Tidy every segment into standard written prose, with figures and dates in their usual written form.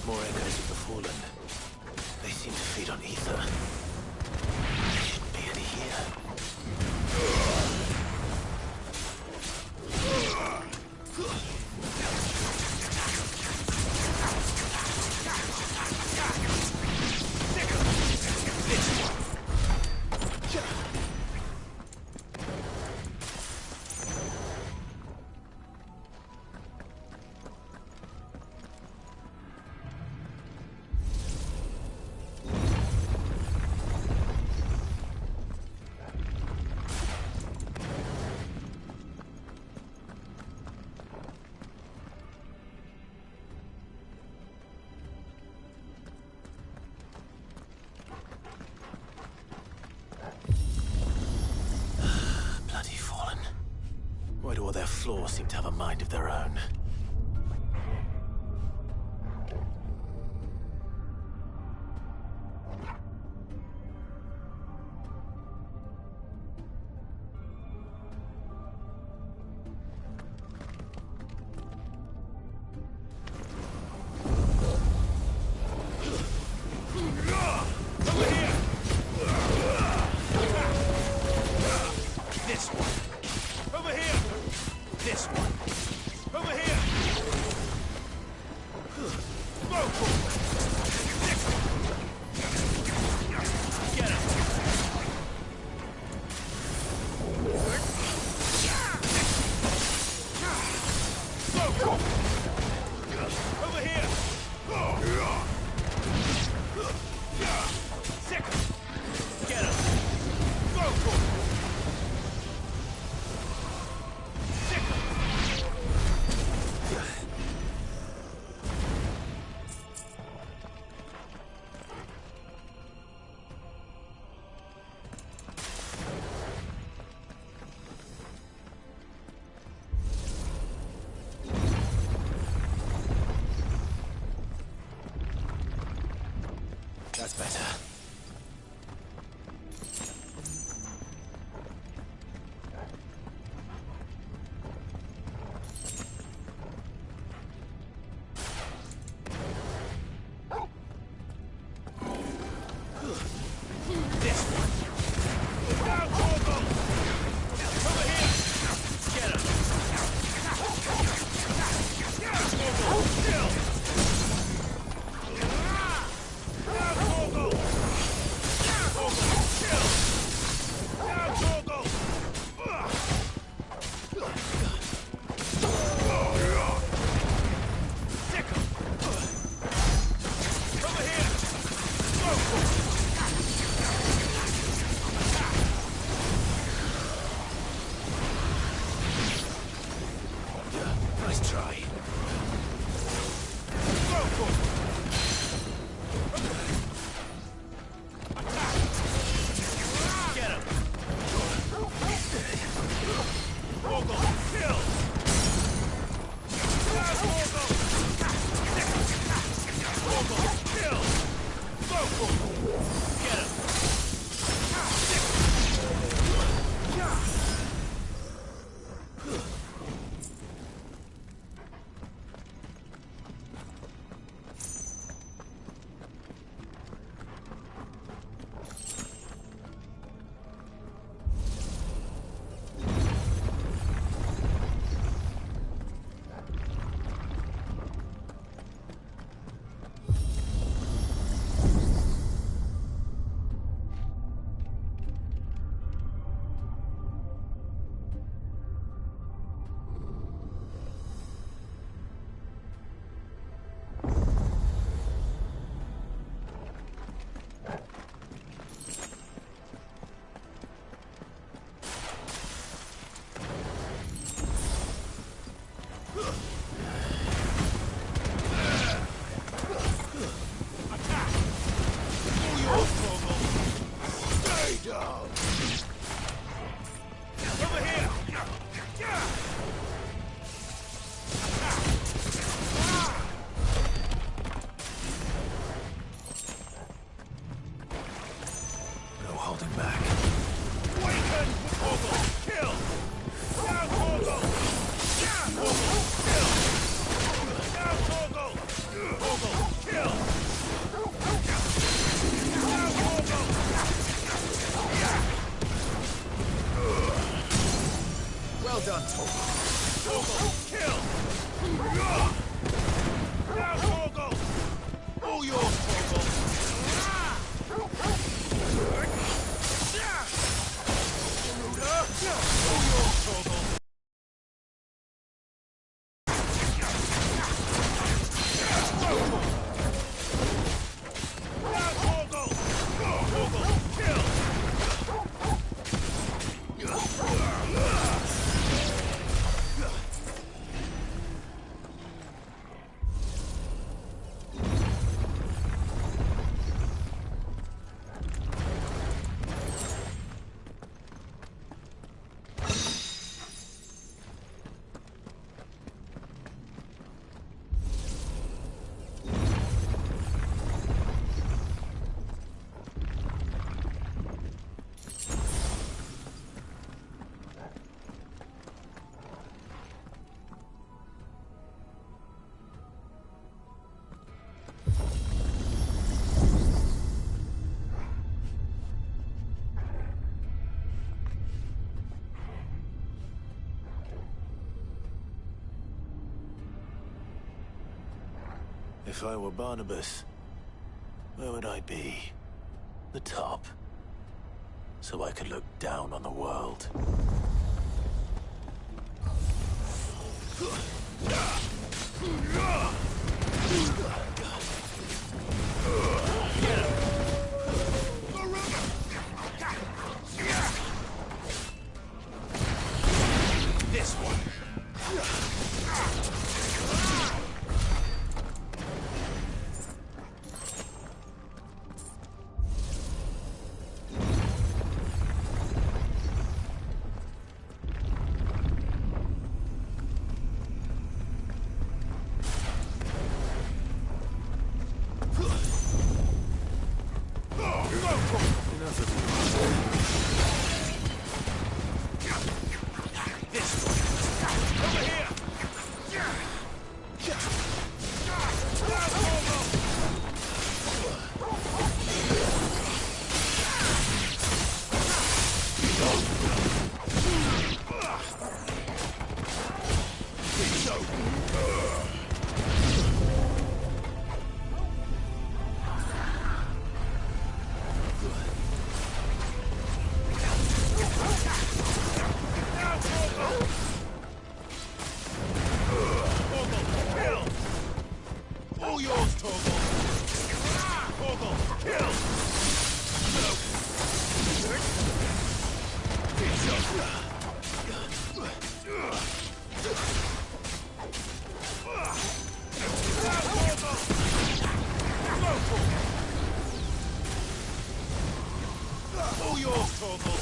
More echoes of the Fallen. They seem to feed on ether. There shouldn't be any here. Why do all their floors seem to have a mind of their own? That's better. If I were Barnabas, where would I be? The top. So I could look down on the world. This one. Enough of Over here! All yours, Torgal! Torgal, kill! All yours, Torgal!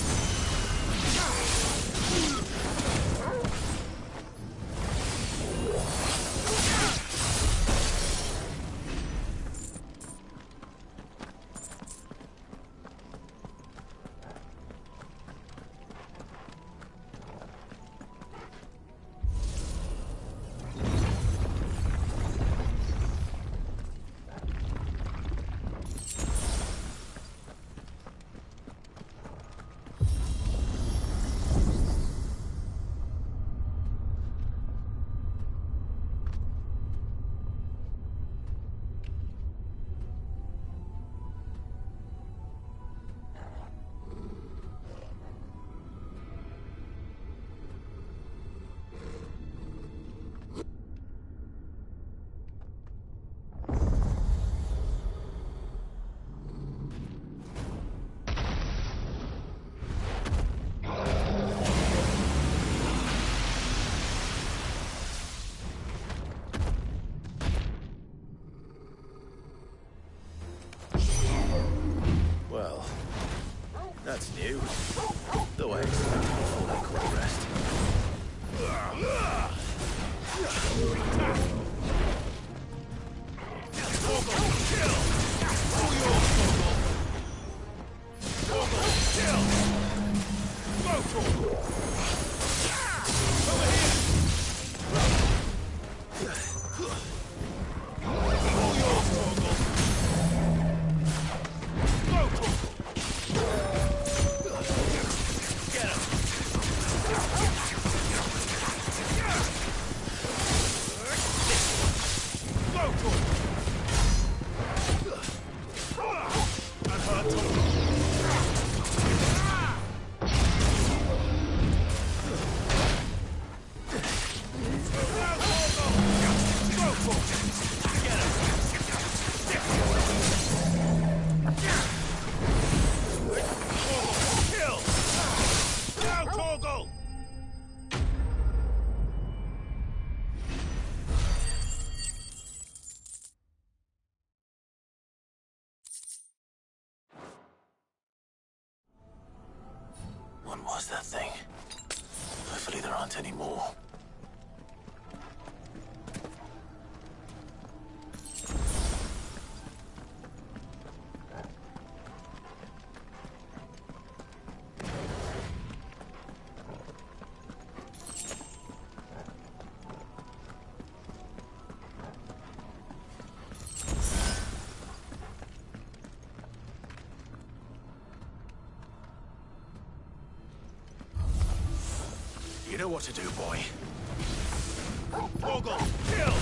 Well, that's new. Though I expected before that could rest. Torgal, kill! All yours, Torgal! Torgal, kill! Go, Torgal! Over here! All yours, Torgal! Go, Torgal! Get him! Go, Torgal! And her, Torgal! What was that thing? Hopefully there aren't any more. You know what to do, boy. Torgal, kill!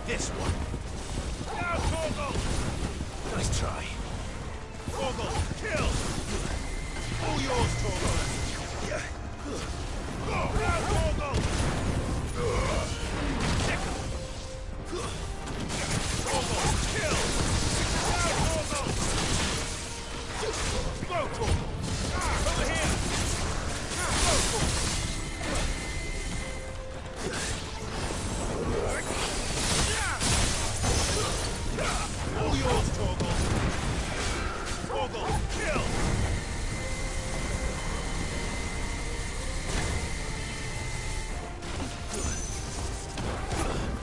This one. Now, Torgal! Nice try. Torgal, kill! All yours, Torgal! Now, Torgal! Torgal, kill! Now, Torgal! Go, Torgal! Over here! Go, Torgal! All yours, Torgal! Torgal, kill!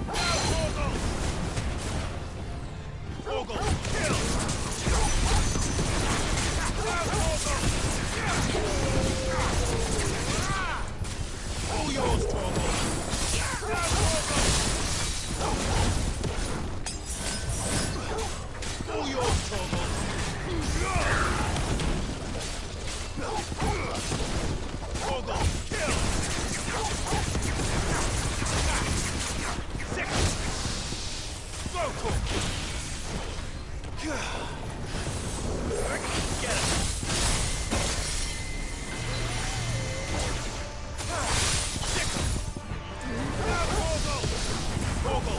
Now, Torgal! Torgal, kill! Now, Torgal! All yours, Torgal! Now, Torgal! All yours, Torgal! Torgal, kill! Second! Go, Torgal! Get him! Second! Now, Torgal! Torgal,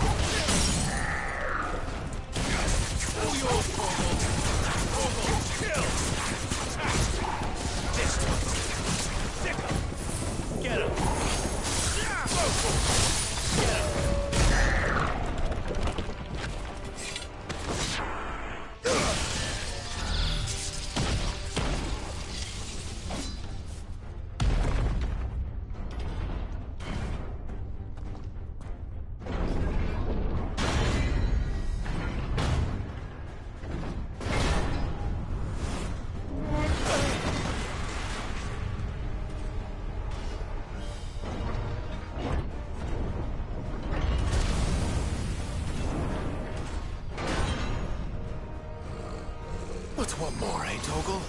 all yours, Torgal! Torgal, kill! This one! Second! Get him! Go, Torgal! Get him! What's one more, eh, Torgal?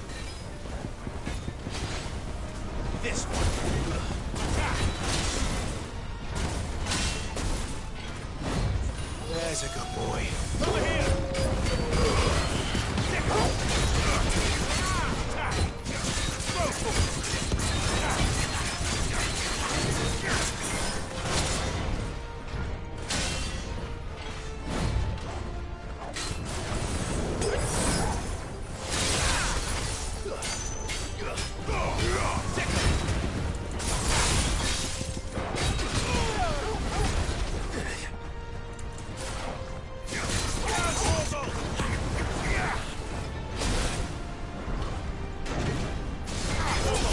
This one! There's a good boy. Over here! Second! Go, Torgal! Torgal!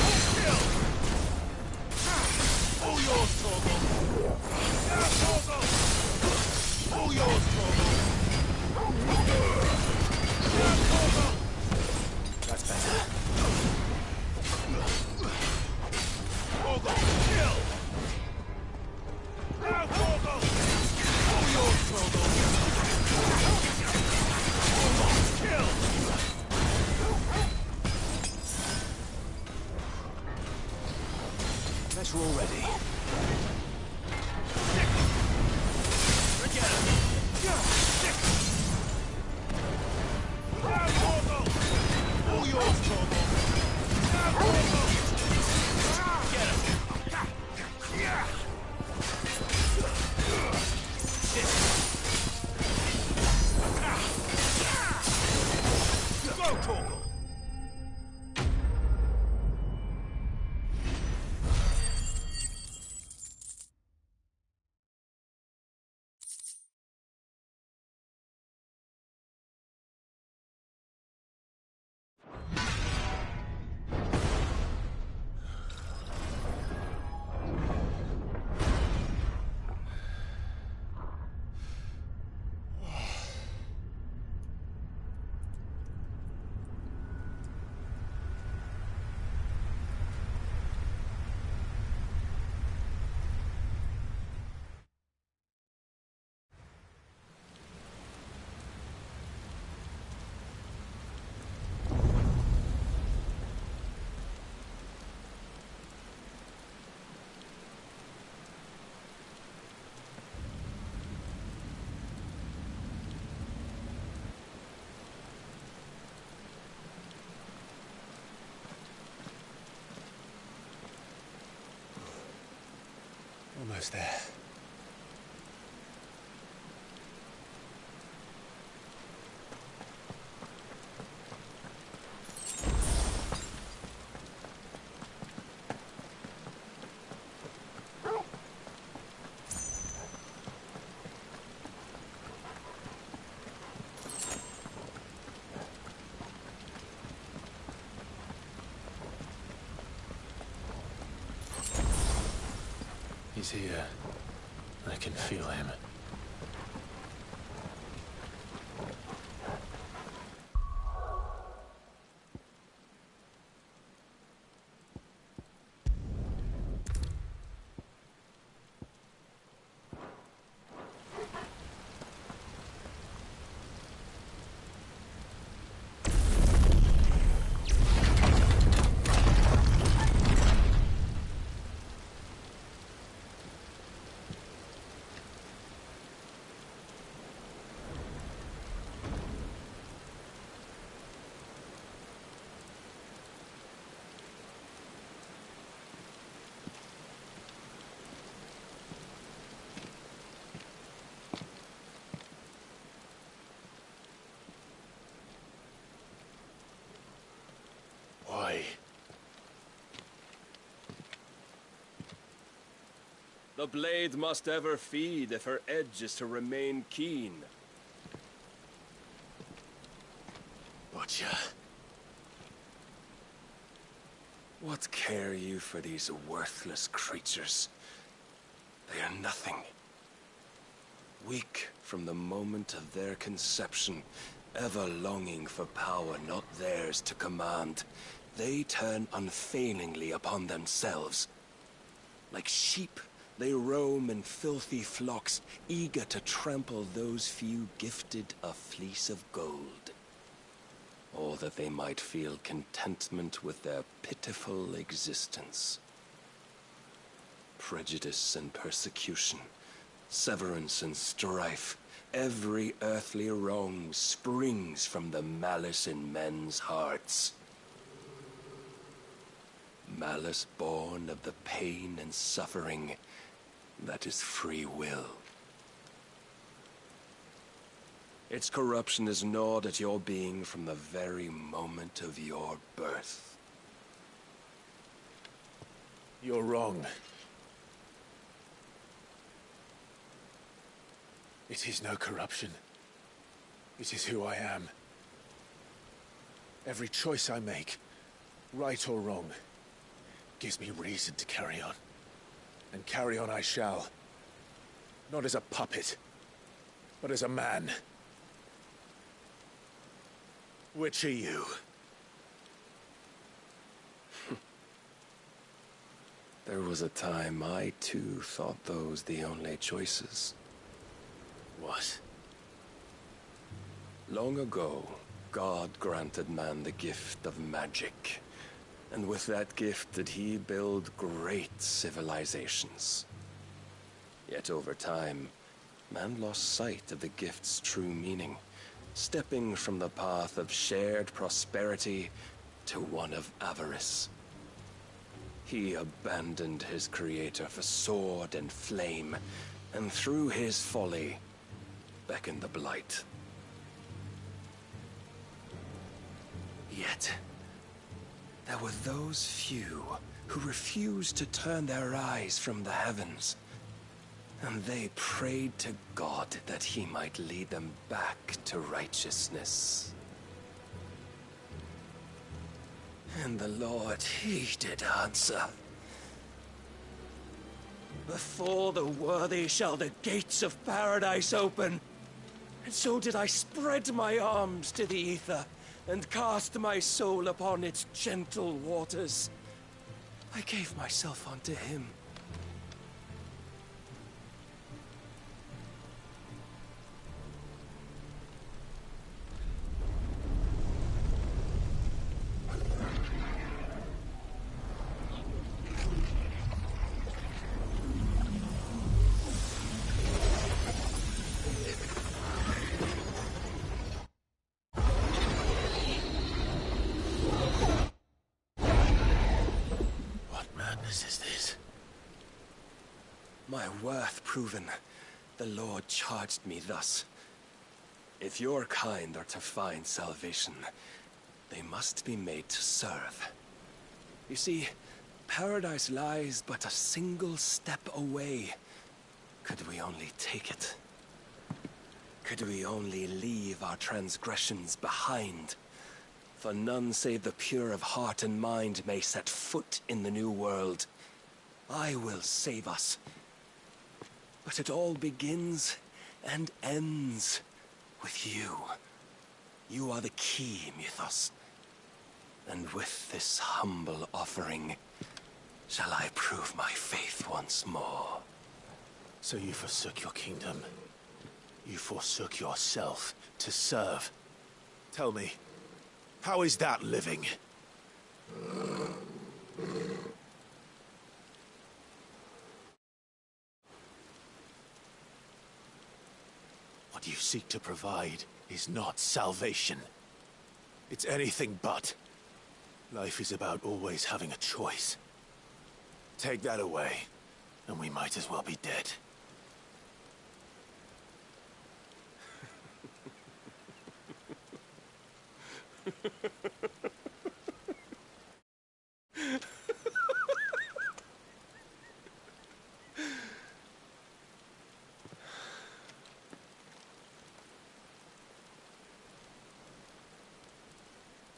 almost there. He's here. I can feel him. Why? The blade must ever feed if her edge is to remain keen. Butcher. What care you for these worthless creatures? They are nothing. Weak from the moment of their conception, ever longing for power not theirs to command, they turn unfailingly upon themselves. Like sheep, they roam in filthy flocks, eager to trample those few gifted a fleece of gold. Or that they might feel contentment with their pitiful existence. Prejudice and persecution, severance and strife, every earthly wrong springs from the malice in men's hearts. Malice born of the pain and suffering that is free will. Its corruption is gnawed at your being from the very moment of your birth. You're wrong. It is no corruption. It is who I am. Every choice I make, right or wrong, gives me reason to carry on. And carry on I shall. Not as a puppet, but as a man. Which are you? There was a time I too thought those the only choices. What? Long ago, God granted man the gift of magic. And with that gift did he build great civilizations. Yet over time, man lost sight of the gift's true meaning, stepping from the path of shared prosperity to one of avarice. He abandoned his creator for sword and flame, and through his folly, beckoned the blight. Yet, there were those few who refused to turn their eyes from the heavens, and they prayed to God that he might lead them back to righteousness. And the Lord, he did answer. Before the worthy shall the gates of paradise open. And so did I spread my arms to the ether, and cast my soul upon its gentle waters. I gave myself unto him. What madness is this? My worth proven, the Lord charged me thus. If your kind are to find salvation, they must be made to serve. You see, paradise lies but a single step away. Could we only take it? Could we only leave our transgressions behind? For none save the pure of heart and mind may set foot in the new world. I will save us. But it all begins and ends with you. You are the key, Mythos. And with this humble offering, shall I prove my faith once more. So you forsook your kingdom. You forsook yourself to serve. Tell me, how is that living? What you seek to provide is not salvation. It's anything but. Life is about always having a choice. Take that away, and we might as well be dead.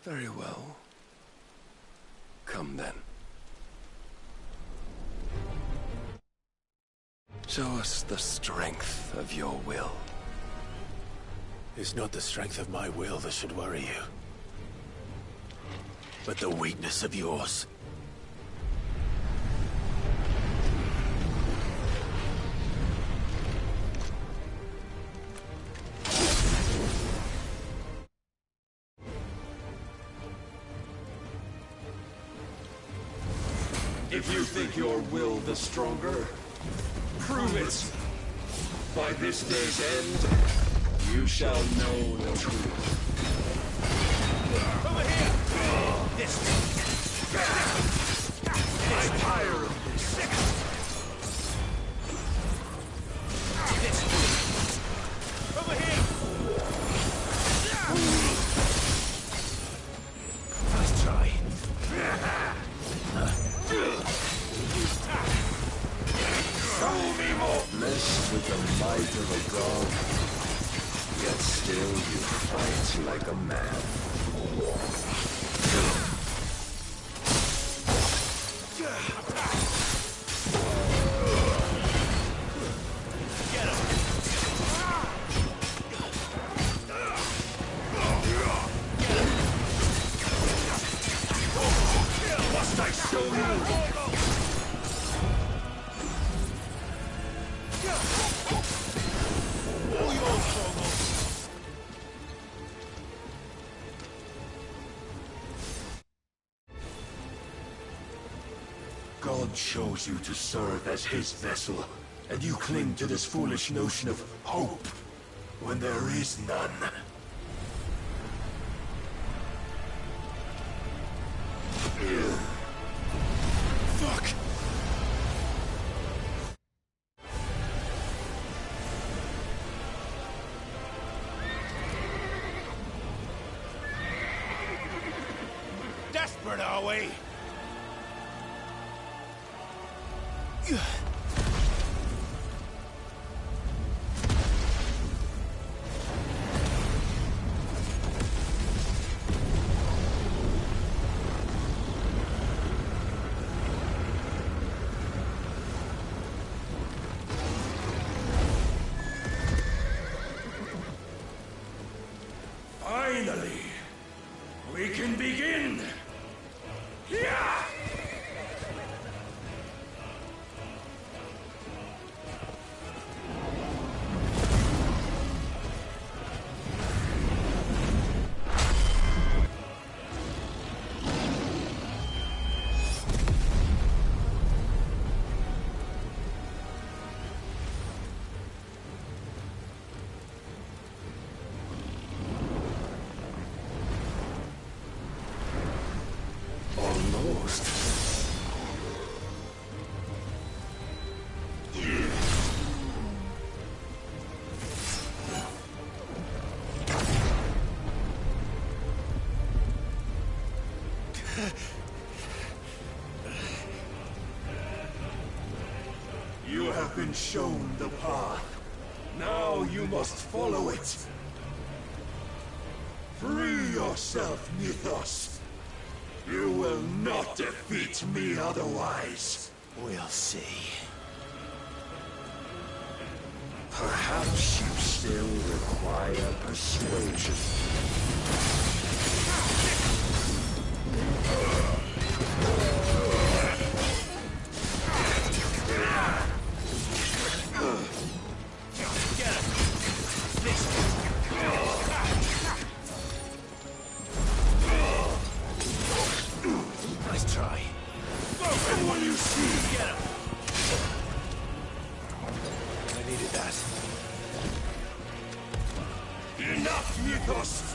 Very well. Come then. Show us the strength of your will. It's not the strength of my will that should worry you, but the weakness of yours. If you think your will the stronger, prove it. By this day's end, you shall know the truth. Over here! This I'm tired of this. Over here! Nice try. Show me more. Mess with the might of a god, yet still you fight like a man. Must I show you? God chose you to serve as his vessel, and you cling to this foolish notion of hope when there is none. Fuck! Desperate, are we? Finally, we can begin. Yeah! been shown the path. Now you must follow it. Free yourself, Nithos. You will not defeat me otherwise. We'll see. Perhaps you still require persuasion. Nice try. And when you see, Get him! I needed that. enough, Nithos.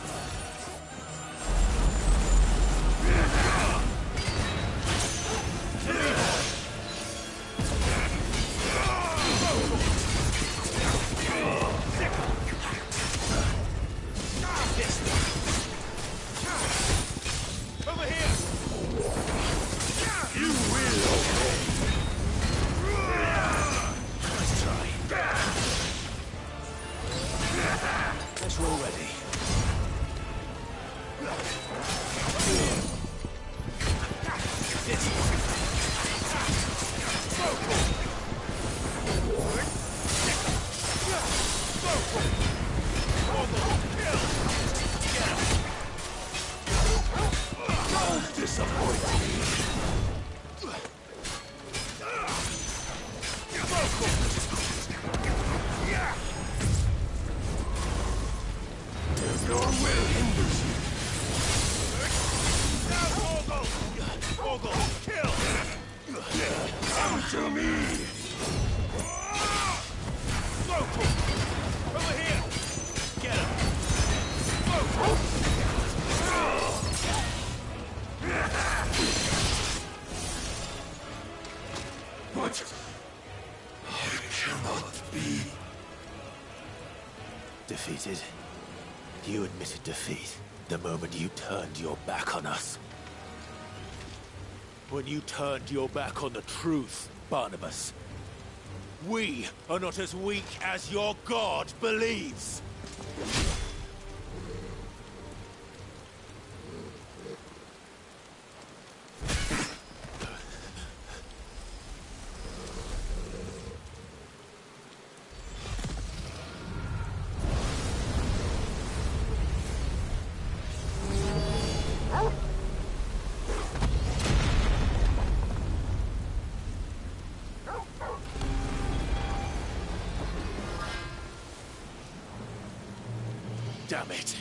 Over here! You will obey. Nice try. Guess we're ready. This Don't disappoint me. Your will hinders you. Come to me. over here! Get him! But I cannot be. Defeated. You admitted defeat the moment you turned your back on us. When you turned your back on the truth, Barnabas. We are not as weak as your God believes. Damn it.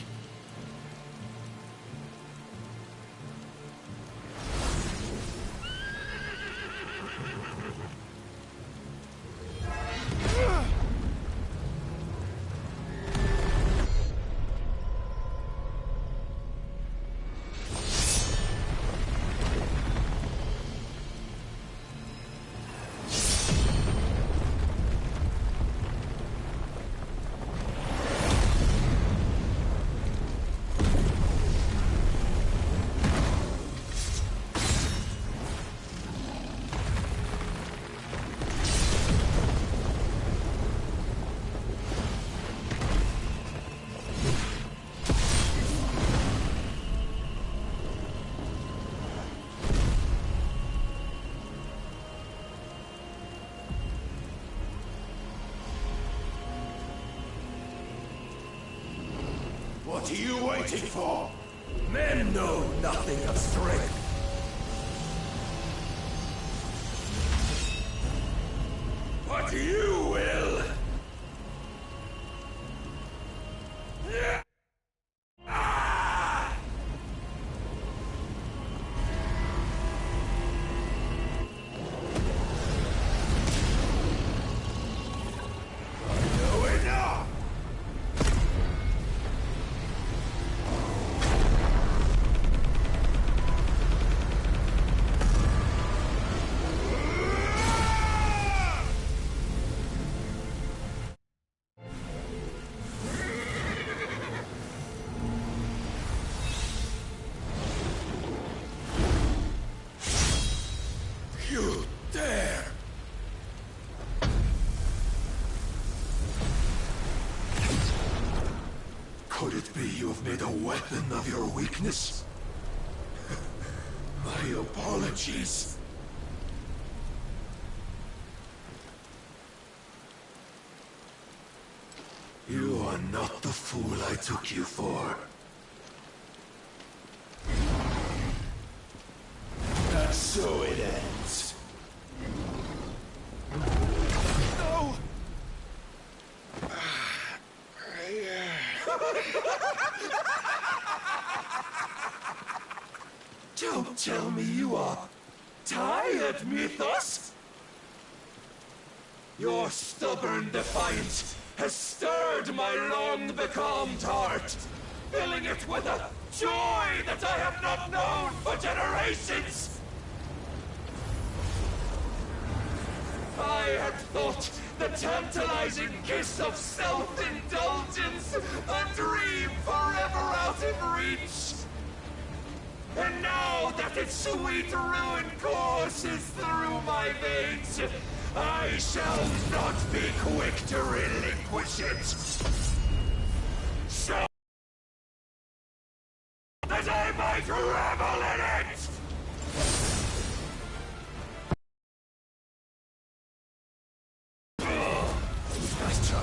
What are you waiting for? Men know nothing of strength. But you will. Could it be you have made a weapon of your weakness? My apologies. You are not the fool I took you for. And so it ends. No! Don't tell me you are tired, Mythos! Your stubborn defiance has stirred my long-becalmed heart, filling it with a joy that I have not known for generations! I had thought the tantalizing kiss of self-indulgence a dream forever out of reach. And now that its sweet ruin courses through my veins, I shall not be quick to relinquish it. So that I might revel in it! Nice try.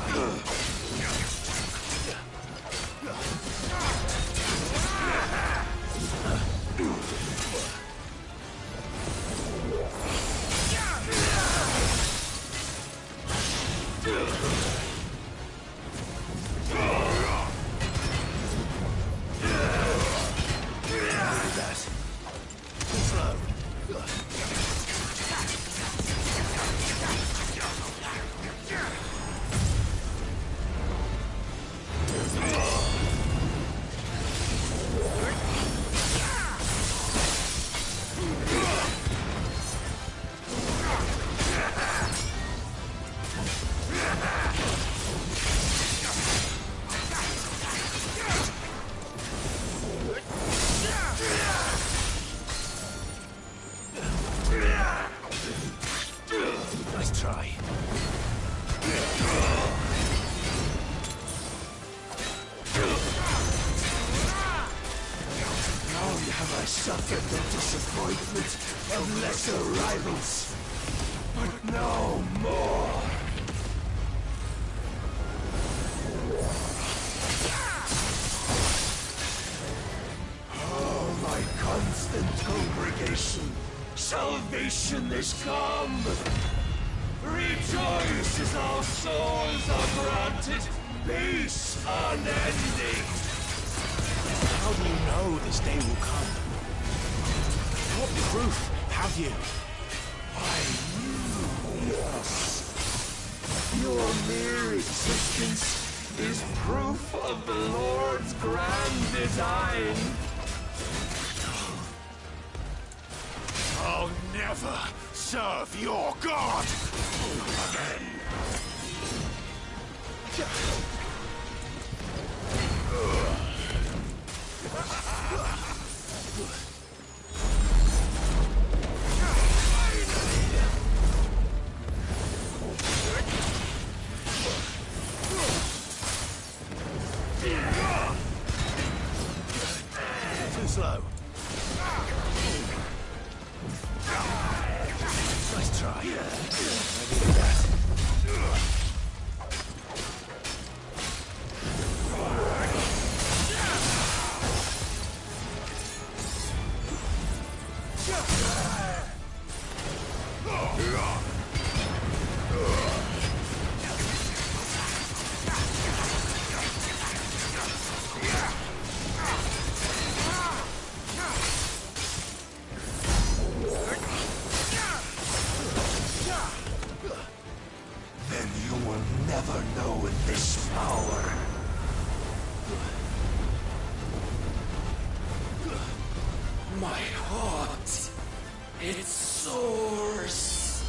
Nice try. Long have I suffered the disappointment of lesser rivals, but no more. Oh, my constant congregation, salvation is come. Rejoice as our souls are granted peace unending. How do you know this day will come? What proof have you? I knew us. Your mere existence is proof of the Lord's grand design. I'll never serve your god! Again. Too slow. Nice try. I needed that. Then you will never know this power. My heart, it soars,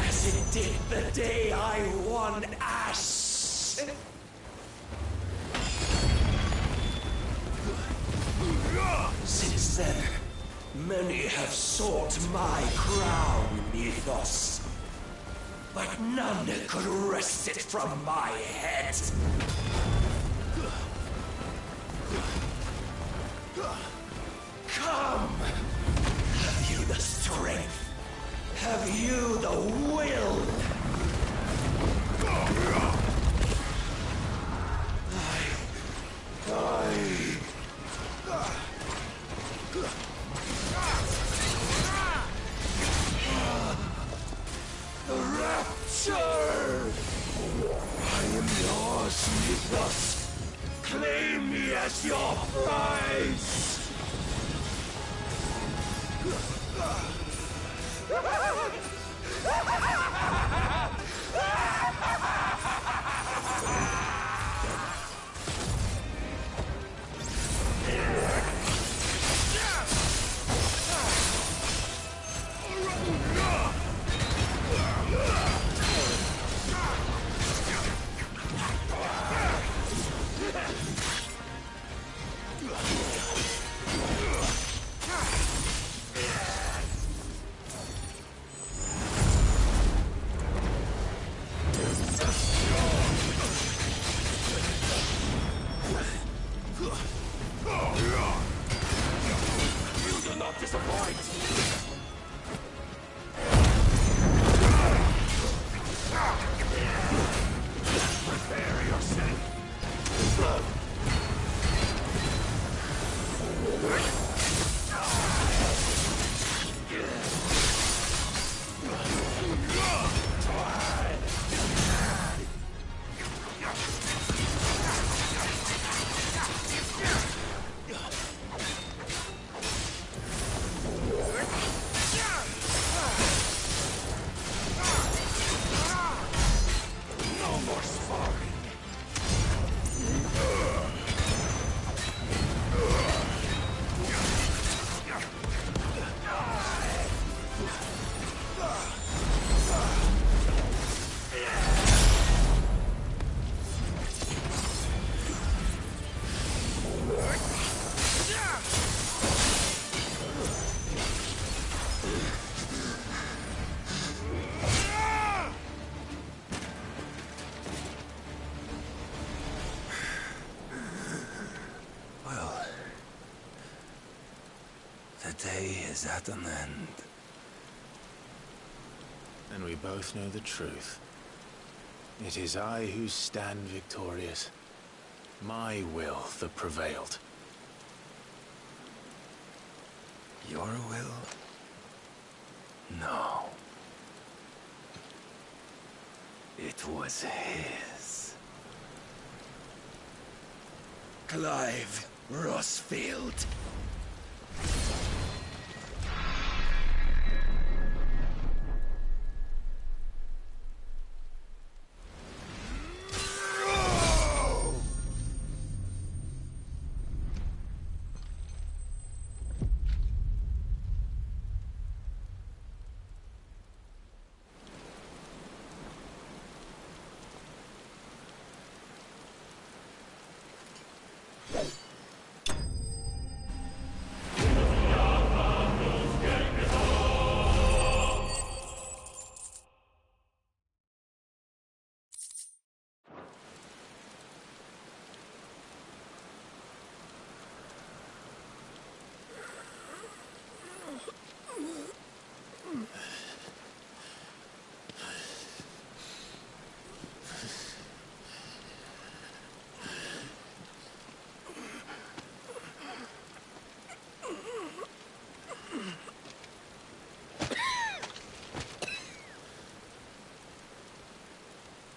as it did the day I won Ash. Since then, many have sought my crown, Mythos. But none could wrest it from my head. as your prize! You do not disappoint! Prepare yourself! No more sparring! Well, the day is at an end. And we both know the truth. It is I who stand victorious. My will that prevailed. Your will? No. It was his. Clive Rossfield.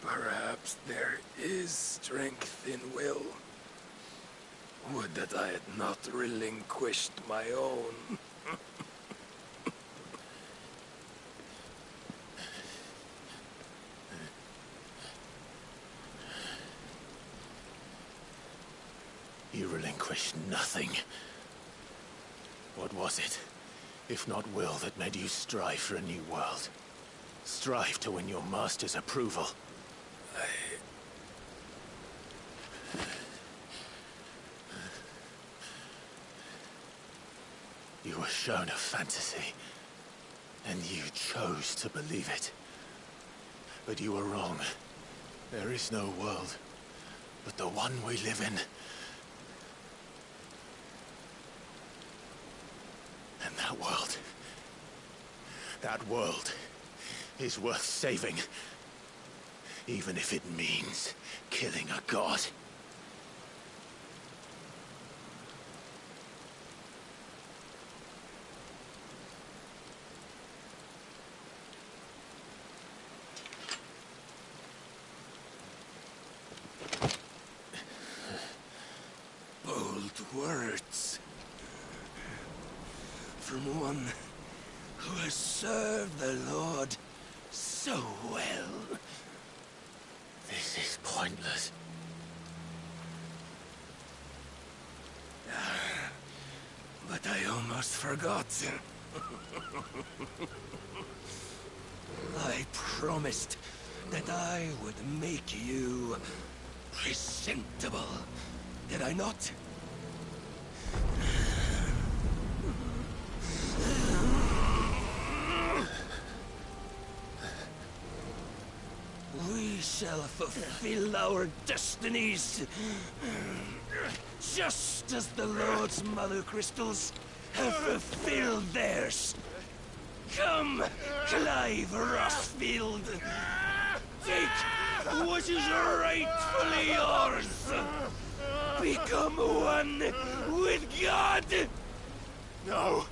Perhaps there is strength in will. Would that I had not relinquished my own. You relinquished nothing. What was it, if not will, that made you strive for a new world? Strive to win your master's approval? You were shown a fantasy, and you chose to believe it. But you were wrong. There is no world, but the one we live in. And that world is worth saving. Even if it means killing a god. Both words from one who has served the Lord so well. This is pointless. But I almost forgot. I promised that I would make you presentable. Did I not? We shall fulfill our destinies, just as the Lord's Mother Crystals have fulfilled theirs. Come, Clive Rossfield. Take what is rightfully yours. Become one with God. No!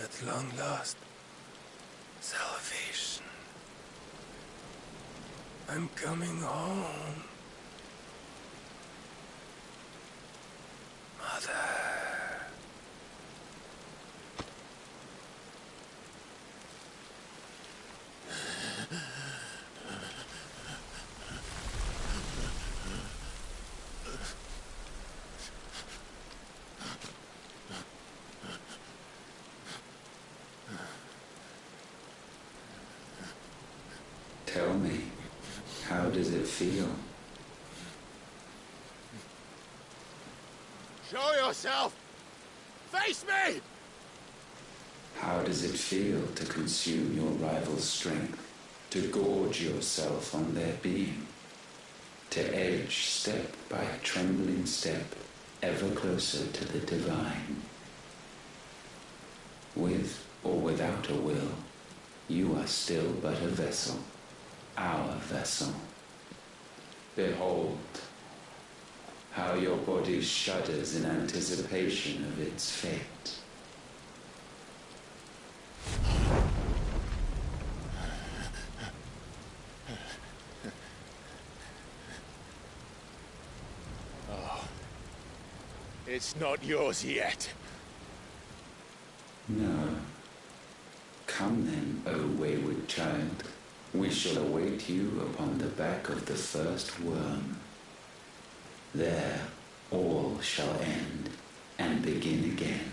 At long last, salvation. I'm coming home. Mother. Tell me, how does it feel? Show yourself! Face me! How does it feel to consume your rival's strength, to gorge yourself on their being, to edge step by trembling step ever closer to the divine? With or without a will, you are still but a vessel, our vessel. Behold, how your body shudders in anticipation of its fate. Oh. It's not yours yet. No. Come then, O wayward child. We shall await you upon the back of the first worm. There all shall end and begin again.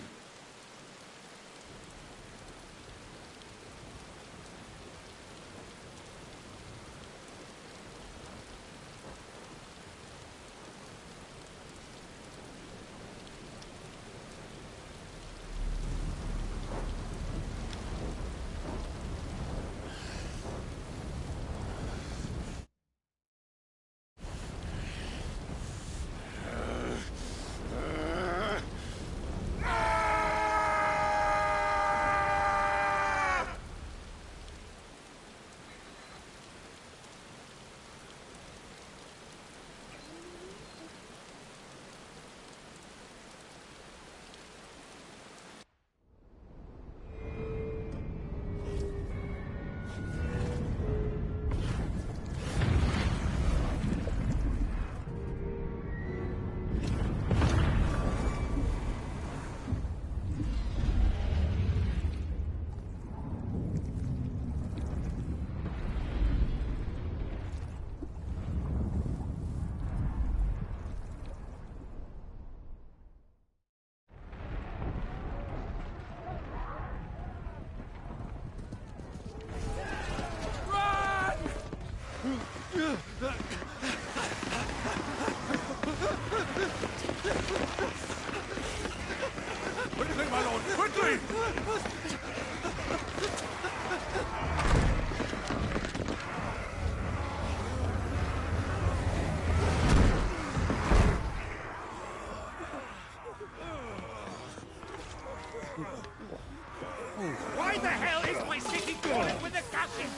Why the hell is my city crawling with a captain?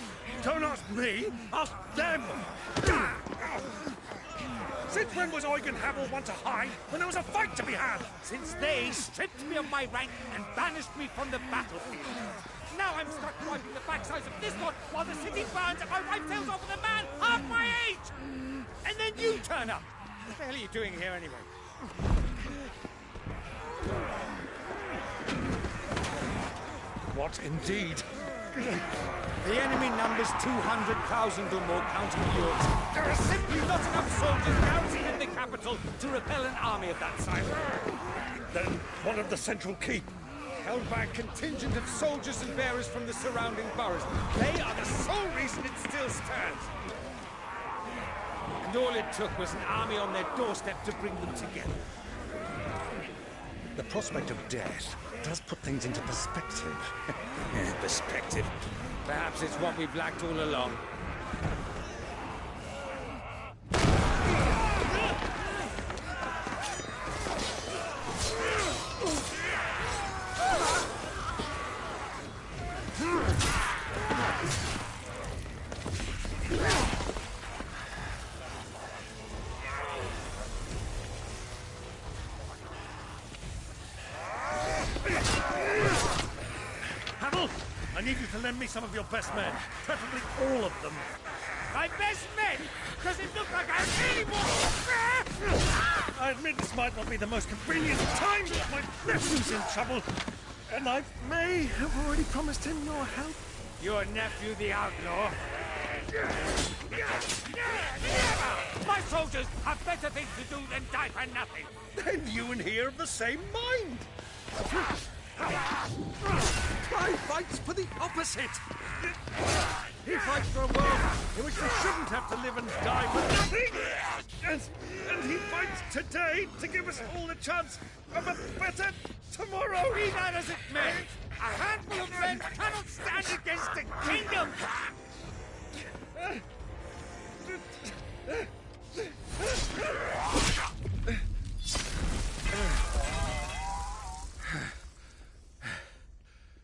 Don't ask me, ask them! Since when was Eugen Hamel one to hide when there was a fight to be had? Since they stripped me of my rank and banished me from the battlefield. Now I'm stuck wiping the backsides of this lot while the city burns and my wife tails off with a man half my age! And then you turn up! What the hell are you doing here anyway? What indeed? The enemy numbers 200,000 or more, counting yours. There are simply not enough soldiers garrisoned in the capital to repel an army of that size. Then one of the central keep. Held by a contingent of soldiers and bearers from the surrounding boroughs. They are the sole reason it still stands. And all it took was an army on their doorstep to bring them together. The prospect of death does put things into perspective. Perspective. Perhaps it's what we've lacked all along. Hamel, I need you to lend me some of your best men, preferably all of them. My best men? Does it look like I'm any more? I admit this might not be the most convenient time, but my nephew's in trouble, and I may have already promised him your help. Your nephew, the outlaw? My soldiers have better things to do than die for nothing. Then you and he are of the same mind. I fights for the opposite. He fights for a world in which we shouldn't have to live and die for nothing. And he fights today to give us all a chance of a better tomorrow. Be that as it may, a handful of men cannot stand against a kingdom.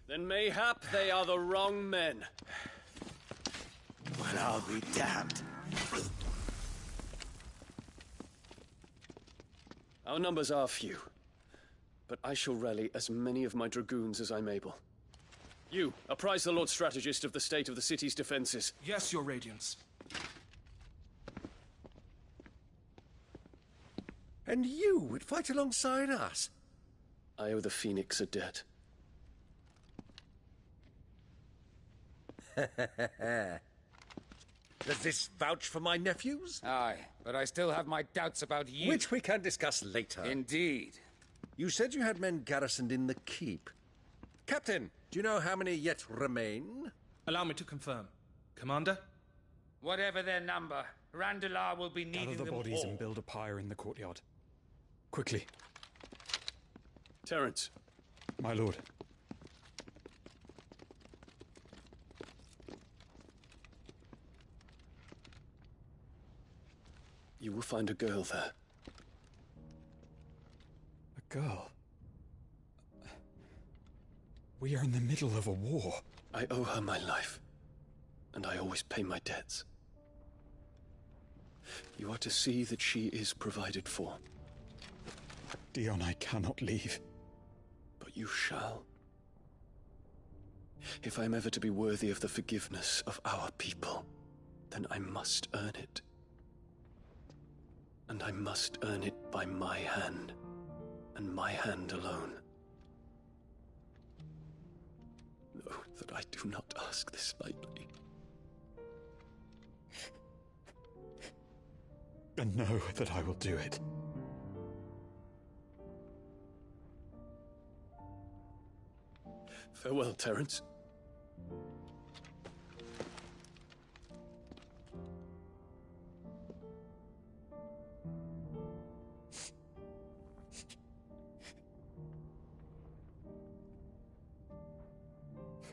Then mayhap they are the wrong men. Well, I'll be damned. Our numbers are few, but I shall rally as many of my dragoons as I'm able. You, apprise the Lord Strategist of the state of the city's defenses. Yes, Your Radiance. And you would fight alongside us? I owe the Phoenix a debt. Does this vouch for my nephews? Aye, but I still have my doubts about you. Which we can discuss later. Indeed. You said you had men garrisoned in the keep. Captain, do you know how many yet remain? Allow me to confirm. Commander? Whatever their number, Randalar will be needing Gather the them bodies all. and build a pyre in the courtyard. Quickly, Terence, my lord. you will find a girl there. A girl. We are in the middle of a war. I owe her my life, and I always pay my debts. You are to see that she is provided for. Dion, I cannot leave. But you shall. If I am ever to be worthy of the forgiveness of our people, then I must earn it. And I must earn it by my hand, and my hand alone. Know that I do not ask this lightly. And know that I will do it. Farewell, Terence.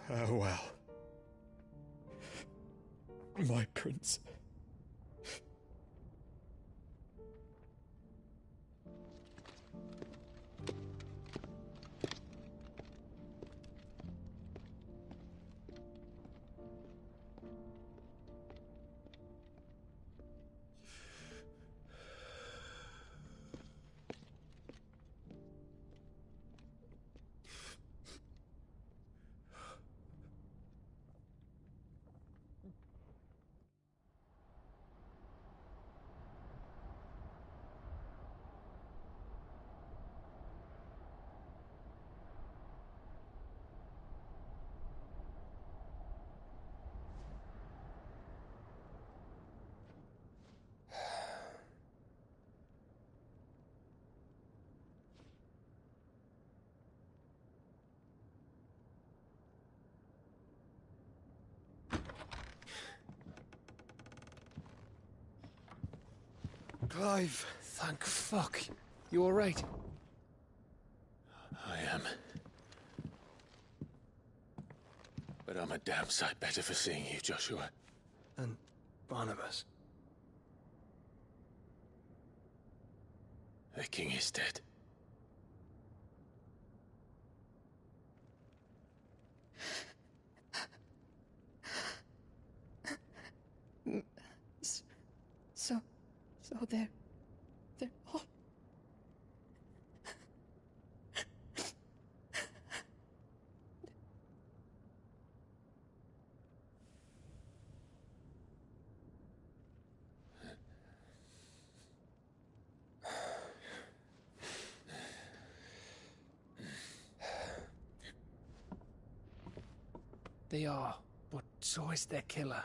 Farewell, my prince. Clive! Thank fuck. You alright? I am. But I'm a damn sight better for seeing you, Joshua. And Barnabas. The king is dead. So they're all... They are, but so is their killer.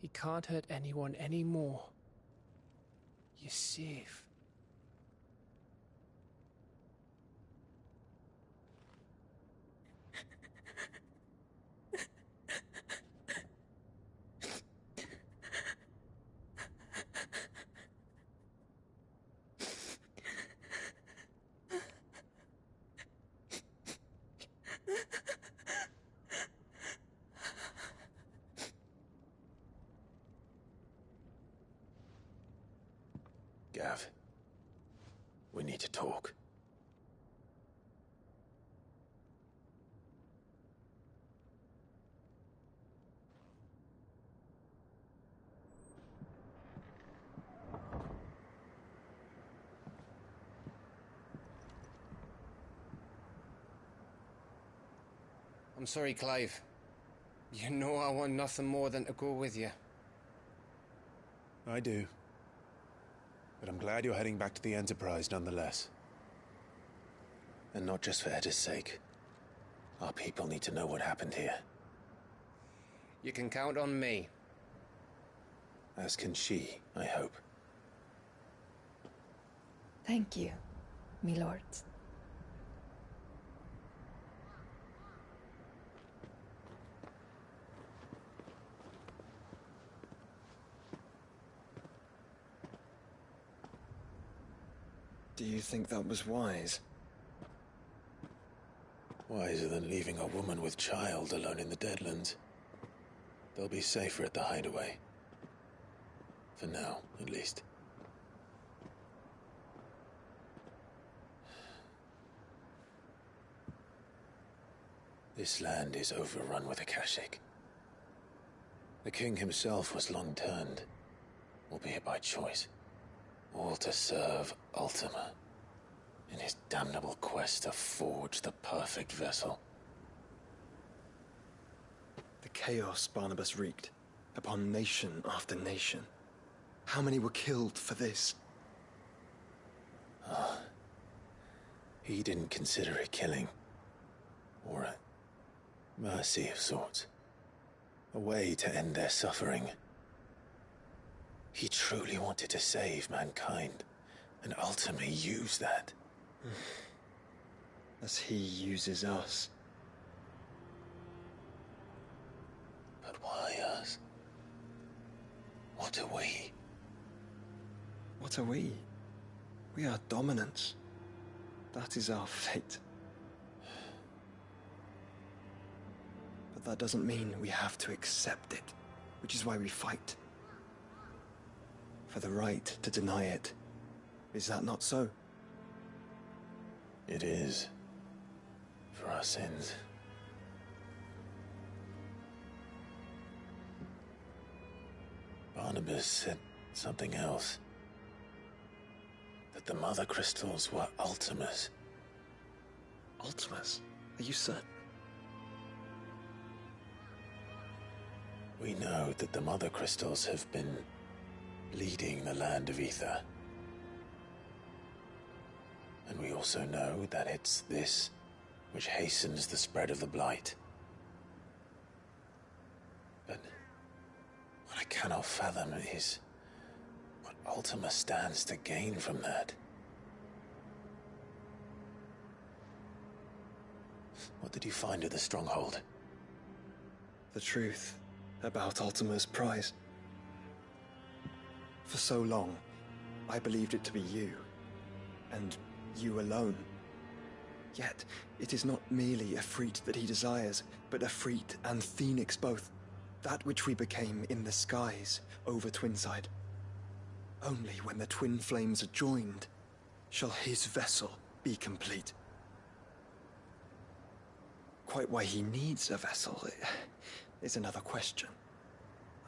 He can't hurt anyone anymore. You're safe. Gav, we need to talk. I'm sorry, Clive. You know I want nothing more than to go with you. I do. But I'm glad you're heading back to the Enterprise nonetheless. And not just for Edda's sake. Our people need to know what happened here. You can count on me. As can she, I hope. Thank you, my lord. Do you think that was wise? Wiser than leaving a woman with child alone in the Deadlands. They'll be safer at the hideaway. For now, at least. This land is overrun with Akashic. The king himself was long turned, albeit by choice, all to serve Ultima, in his damnable quest to forge the perfect vessel. The chaos Barnabas wreaked upon nation after nation. How many were killed for this? He didn't consider it killing, or a mercy of sorts. A way to end their suffering. He truly wanted to save mankind, and ultimately used that. As he uses us. But why us? What are we? What are we? We are dominance. That is our fate. But that doesn't mean we have to accept it, which is why we fight. For the right to deny it. Is that not so? It is. For our sins. Barnabas said something else. That the Mother Crystals were Ultimas. Ultimas? Are you certain? We know that the Mother Crystals have been leading the land of Ether. And we also know that it's this which hastens the spread of the Blight. But what I cannot fathom is what Ultima stands to gain from that. What did you find at the Stronghold? The truth about Ultima's prize. For so long, I believed it to be you, and you alone. Yet, it is not merely Efreet that he desires, but Efreet and Phoenix both. That which we became in the skies over Twinside. Only when the twin flames are joined shall his vessel be complete. Quite why he needs a vessel is another question.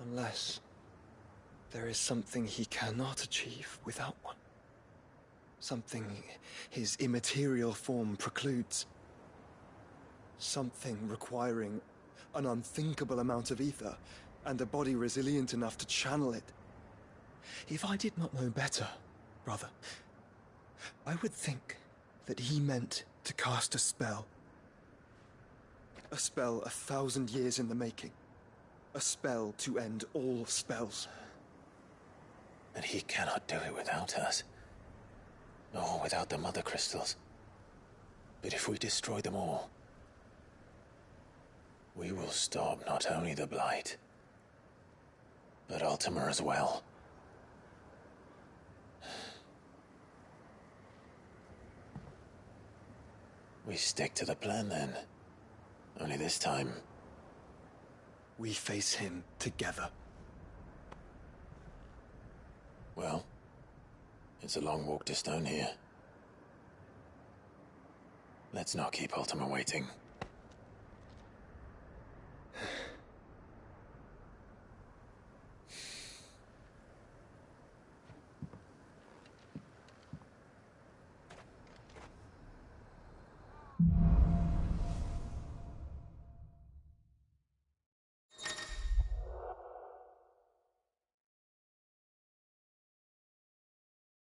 Unless there is something he cannot achieve without one. Something his immaterial form precludes. Something requiring an unthinkable amount of ether and a body resilient enough to channel it. If I did not know better, brother, I would think that he meant to cast a spell. A spell 1,000 years in the making. A spell to end all spells. And he cannot do it without us. Nor without the Mother Crystals. But if we destroy them all, we will stop not only the Blight, but Ultima as well. We stick to the plan then. Only this time, we face him together. Well, it's a long walk to Stone here. Let's not keep Ultima waiting.